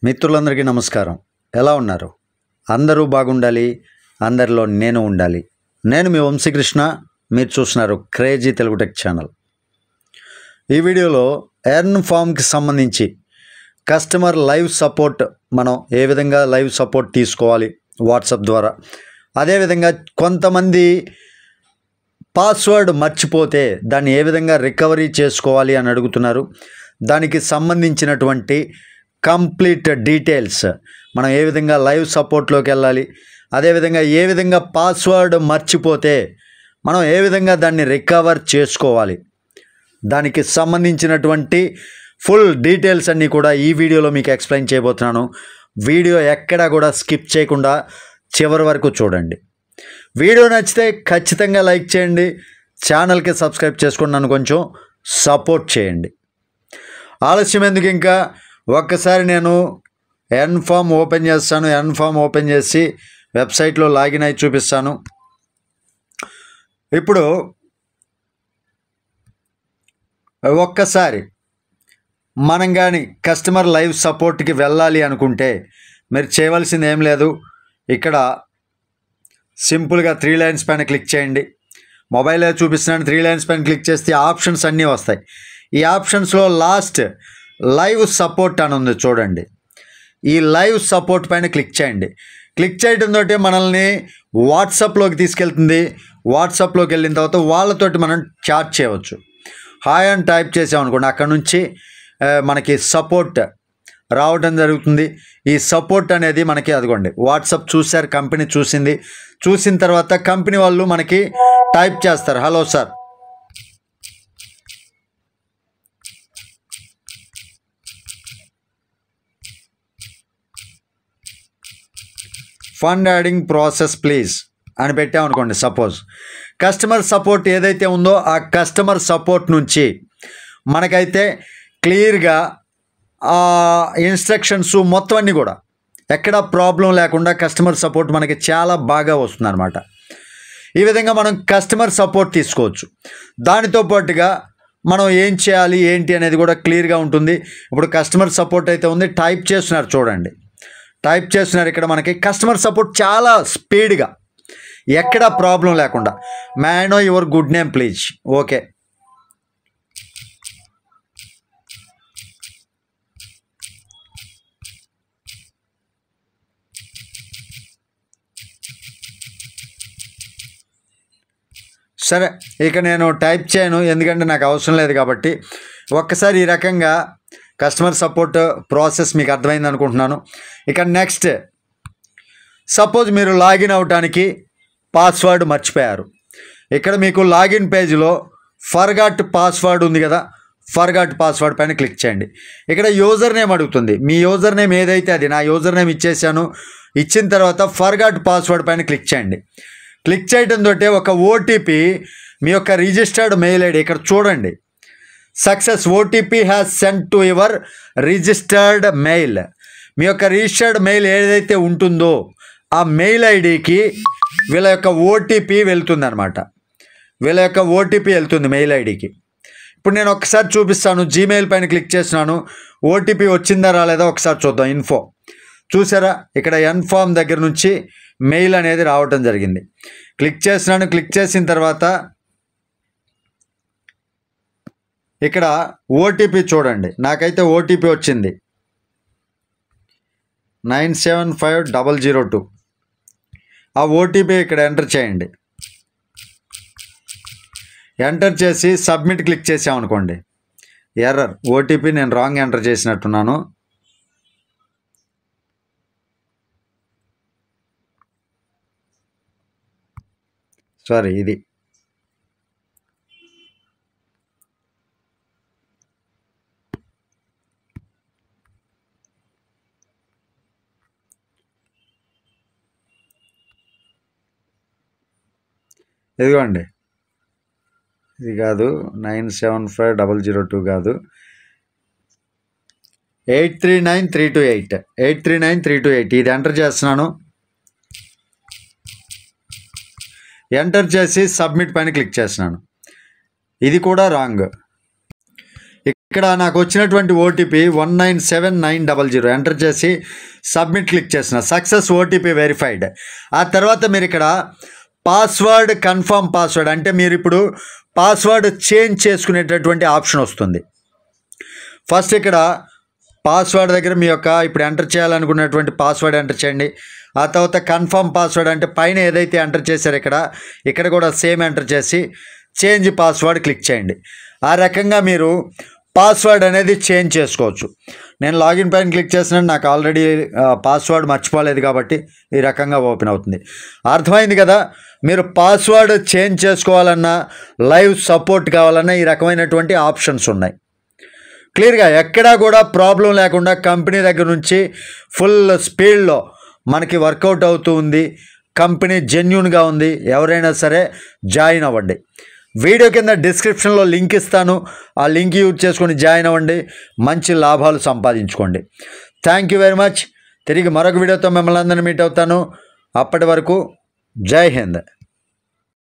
మిత్రులందరికీ నమస్కారం. ఎలా ఉన్నారు? అందరూ బాగుండాలి, అందరిలో నేను ఉండాలి. నేను మీ వంశీకృష్ణ. మీరు చూస్తున్నారు క్రేజీ తెలుగు టెక్ ఛానల్. ఈ వీడియోలో ఎర్న్ ఫామ్కి సంబంధించి కస్టమర్ లైవ్ సపోర్ట్ మనం ఏ విధంగా లైవ్ సపోర్ట్ తీసుకోవాలి వాట్సాప్ ద్వారా, అదేవిధంగా కొంతమంది పాస్వర్డ్ మర్చిపోతే దాన్ని ఏ విధంగా రికవరీ చేసుకోవాలి అని అడుగుతున్నారు. దానికి సంబంధించినటువంటి కంప్లీట్ డీటెయిల్స్ మనం ఏ విధంగా లైవ్ సపోర్ట్లోకి వెళ్ళాలి, అదేవిధంగా ఏ విధంగా పాస్వర్డ్ మర్చిపోతే మనం ఏ విధంగా దాన్ని రికవర్ చేసుకోవాలి, దానికి సంబంధించినటువంటి ఫుల్ డీటెయిల్స్ అన్నీ కూడా ఈ వీడియోలో మీకు ఎక్స్ప్లెయిన్ చేయబోతున్నాను. వీడియో ఎక్కడా కూడా స్కిప్ చేయకుండా చివరి వరకు చూడండి. వీడియో నచ్చితే ఖచ్చితంగా లైక్ చేయండి, ఛానల్కి సబ్స్క్రైబ్ చేసుకుని నన్ను కొంచెం సపోర్ట్ చేయండి. ఆలస్యం ఎందుకు, ఇంకా ఒక్కసారి నేను ఎర్న్ ఫామ్ ఓపెన్ చేస్తాను. ఎర్న్ ఫామ్ ఓపెన్ చేసి వెబ్సైట్లో లాగిన్ అయి చూపిస్తాను. ఇప్పుడు ఒక్కసారి మనం కానీ కస్టమర్ లైవ్ సపోర్ట్కి వెళ్ళాలి అనుకుంటే మీరు చేయవలసింది ఏం లేదు. ఇక్కడ సింపుల్గా 3 లైన్స్ పైన క్లిక్ చేయండి. మొబైల్లో చూపిస్తున్నాను. 3 లైన్స్ పైన క్లిక్ చేస్తే ఆప్షన్స్ అన్నీ వస్తాయి. ఈ ఆప్షన్స్లో లాస్ట్ లైవ్ సపోర్ట్ అని ఉంది చూడండి. ఈ లైవ్ సపోర్ట్ పైన క్లిక్ చేయండి. క్లిక్ చేయడంతో మనల్ని వాట్సాప్లోకి తీసుకెళ్తుంది. వాట్సాప్లోకి వెళ్ళిన తర్వాత వాళ్ళతోటి మనం చాట్ చేయవచ్చు. హాయ్ అని టైప్ చేసామనుకోండి, అక్కడ నుంచి మనకి సపోర్ట్ రావడం జరుగుతుంది. ఈ సపోర్ట్ అనేది మనకి అదిగోండి వాట్సాప్ చూశారు, కంపెనీ చూసింది. చూసిన తర్వాత కంపెనీ వాళ్ళు మనకి టైప్ చేస్తారు, hello sir, fund adding process please అని పెట్టామనుకోండి. సపోజ్ కస్టమర్ సపోర్ట్ ఏదైతే ఉందో ఆ కస్టమర్ సపోర్ట్ నుంచి మనకైతే క్లియర్గా ఇన్స్ట్రక్షన్స్ మొత్తం అన్నీ కూడా ఎక్కడ ప్రాబ్లం లేకుండా కస్టమర్ సపోర్ట్ మనకి చాలా బాగా వస్తుందన్నమాట. ఈ విధంగా మనం కస్టమర్ సపోర్ట్ తీసుకోవచ్చు. దానితో పాటుగా మనం ఏం చేయాలి ఏంటి అనేది కూడా క్లియర్గా ఉంటుంది. ఇప్పుడు కస్టమర్ సపోర్ట్ అయితే ఉంది, టైప్ చేస్తున్నారు చూడండి, టైప్ చేస్తున్నారు. ఇక్కడ మనకి కస్టమర్ సపోర్ట్ చాలా స్పీడ్గా, ఎక్కడ ప్రాబ్లం లేకుండా. May I know your good name please. Okay, సరే ఇక నేను టైప్ చేయను, ఎందుకంటే నాకు అవసరం లేదు కాబట్టి. ఒక్కసారి ఈ రకంగా కస్టమర్ సపోర్ట్ ప్రాసెస్ మీకు అర్థమైంది అనుకుంటున్నాను. ఇక నెక్స్ట్, సపోజ్ మీరు లాగిన్ అవడానికి పాస్వర్డ్ మర్చిపోయారు. ఇక్కడ మీకు లాగిన్ పేజ్లో ఫర్గాట్ పాస్వర్డ్ ఉంది కదా, ఫర్గాట్ పాస్వర్డ్ పైన క్లిక్ చేయండి. ఇక్కడ యూజర్ నేమ్ అడుగుతుంది. మీ యూజర్ నేమ్ ఏదైతే అది, నా యూజర్ నేమ్ ఇచ్చేసాను. ఇచ్చిన తర్వాత ఫర్గాట్ పాస్వర్డ్ పైన క్లిక్ చేయండి. క్లిక్ చేయడంతో ఒక ఓటీపీ, మీ యొక్క రిజిస్టర్డ్ మెయిల్ ఐడి ఇక్కడ చూడండి, success OTP has sent to your registered mail. మీ యొక్క రిజిస్టర్డ్ మెయిల్ ఏదైతే ఉంటుందో ఆ మెయిల్ ఐడికి వీళ్ళ యొక్క ఓటీపీ వెళ్తుంది అనమాట. వీళ్ళ యొక్క ఓటీపీ వెళ్తుంది మెయిల్ ఐడికి. ఇప్పుడు నేను ఒకసారి చూపిస్తాను. జీమెయిల్ పైన క్లిక్ చేస్తున్నాను. ఓటీపీ వచ్చిందా రాలేదా ఒకసారి చూద్దాం. ఇన్ఫో చూసారా, ఇక్కడ ఎర్న్ ఫామ్ దగ్గర నుంచి మెయిల్ అనేది రావటం జరిగింది. క్లిక్ చేస్తున్నాను. క్లిక్ చేసిన తర్వాత ఇక్కడ ఓటీపీ చూడండి, నాకైతే ఓటీపీ వచ్చింది 975002. ఆ ఓటీపీ ఇక్కడ ఎంటర్ చేయండి. ఎంటర్ చేసి సబ్మిట్ క్లిక్ చేసామనుకోండి, ఎర్రర్, ఓటీపీ నేను రాంగ్ ఎంటర్ చేసినట్టున్నాను. సారీ, ఇది ఇదిగోండి, ఇది కాదు, 975002 కాదు, 839328, 839328 ఇది ఎంటర్ చేస్తున్నాను. ఎంటర్ చేసి సబ్మిట్ పైన క్లిక్ చేస్తున్నాను. ఇది కూడా రాంగ్. ఇక్కడ నాకు వచ్చినటువంటి ఓటీపీ 197900 ఎంటర్ చేసి సబ్మిట్ క్లిక్ చేసిన సక్సెస్ ఓటీపీ వెరిఫైడ్. ఆ తర్వాత మీరు ఇక్కడ పాస్వర్డ్ కన్ఫర్మ్ పాస్వర్డ్ అంటే మీరు ఇప్పుడు పాస్వర్డ్ చేంజ్ చేసుకునేటటువంటి ఆప్షన్ వస్తుంది. ఫస్ట్ ఇక్కడ పాస్వర్డ్ దగ్గర మీ యొక్క ఇప్పుడు ఎంటర్ చేయాలనుకున్నటువంటి పాస్వర్డ్ ఎంటర్ చేయండి. ఆ తర్వాత కన్ఫర్మ్ పాస్వర్డ్ అంటే పైన ఏదైతే ఎంటర్ చేశారో ఇక్కడ కూడా సేమ్ ఎంటర్ చేసి చేంజ్ పాస్వర్డ్ క్లిక్ చేయండి. ఆ రకంగా మీరు పాస్వర్డ్ అనేది చేంజ్ చేసుకోవచ్చు. నేను లాగిన్ పైన క్లిక్ చేసినట్టు నాకు ఆల్రెడీ పాస్వర్డ్ మర్చిపోలేదు కాబట్టి ఈ రకంగా ఓపెన్ అవుతుంది. అర్థమైంది కదా? మీరు పాస్వర్డ్ చేంజ్ చేసుకోవాలన్నా లైవ్ సపోర్ట్ కావాలన్నా ఈ రకమైనటువంటి ఆప్షన్స్ ఉన్నాయి. క్లియర్గా ఎక్కడా కూడా ప్రాబ్లం లేకుండా కంపెనీ దగ్గర నుంచి ఫుల్ స్పీడ్లో మనకి వర్కౌట్ అవుతూ ఉంది. కంపెనీ జెన్యూన్గా ఉంది. ఎవరైనా సరే జాయిన్ అవ్వండి. వీడియో కింద డిస్క్రిప్షన్లో లింక్ ఇస్తాను. ఆ లింక్ యూజ్ చేసుకొని జాయిన్ అవ్వండి. మంచి లాభాలు సంపాదించుకోండి. Thank you very much. తిరిగి మరొక వీడియోతో మిమ్మల్ని అందరినీ మీట్ అవుతాను. అప్పటి వరకు జై హింద్.